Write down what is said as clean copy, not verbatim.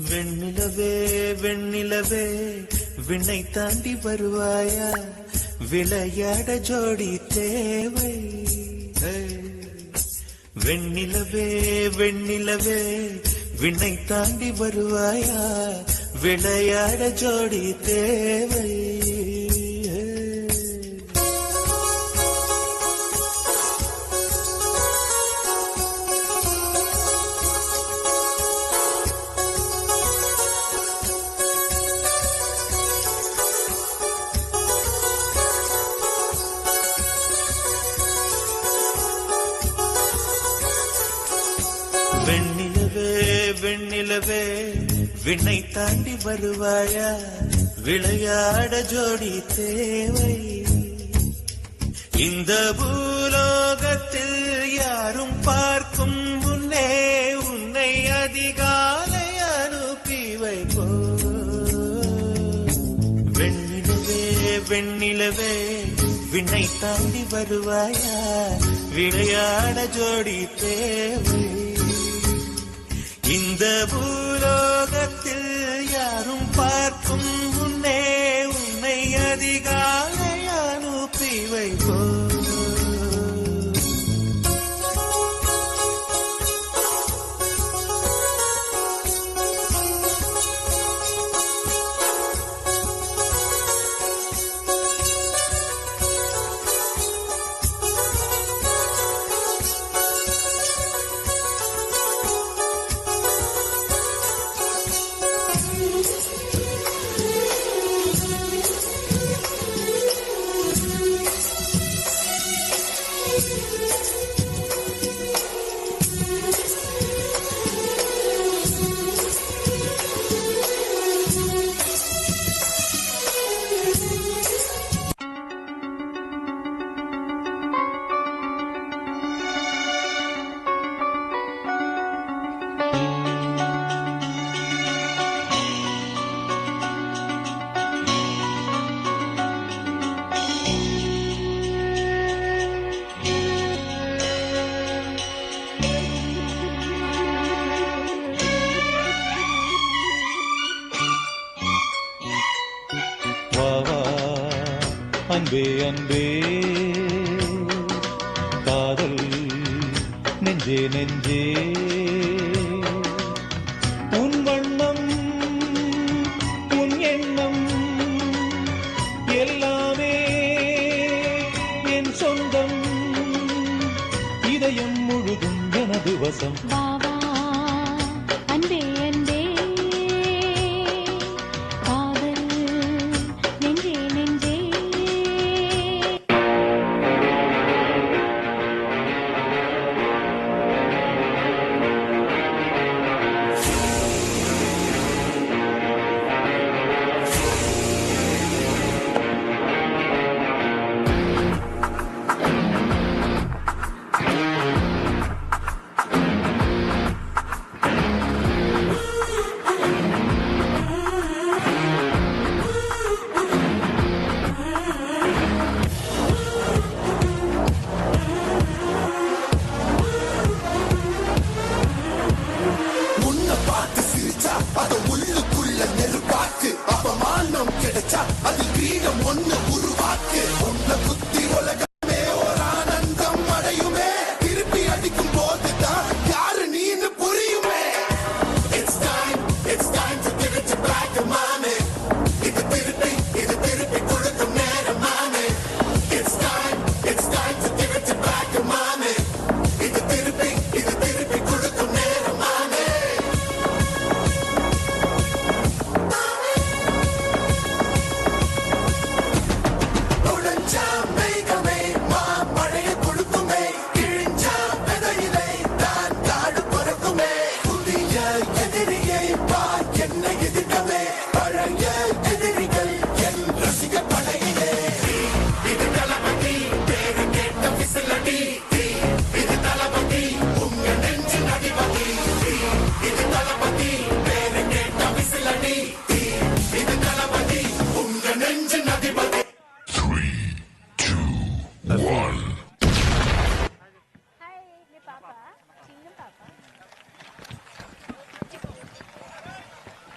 வெண்ணிலவே வெண்ணிலவே விண்ணை தாண்டி வருவாயா, விளையாட ஜோடி தேவை. வெண்ணிலவே வெண்ணிலவே விண்ணை தாண்டி வருவாயா, விளையாட ஜோடி தேவை. வெண்ணிலவே வெண்ணிலவே விண்ணை தாண்டி வருவாயா, விளையாட ஜோடி தேவை. இந்த பூலோகத்தில் யாரும் பார்க்கும் முன்னே உன்னை அதிகாலை அனுப்பி வைப்போ. வெண்ணிலவே வெண்ணிலவே விண்ணை தாண்டி வருவாயா, விளையாட ஜோடி தேவை. இந்த பூலோகத்தில் யாரும் பார்க்கும் முன்னே உன்னை அதிகாலை அனுப்பி வைப்போ. அன்பே அன்பே காதல் நெஞ்சே நெஞ்சே உன் வண்ணம் உன் எண்ணம் எல்லாமே என் சொந்தம், இதயம் முழுதும் எனது வசம். அன்பே அன்பே அது உள்ளுக்குள்ள நெருப்பாக்கு, அப்பமானம் கிடைச்சா அது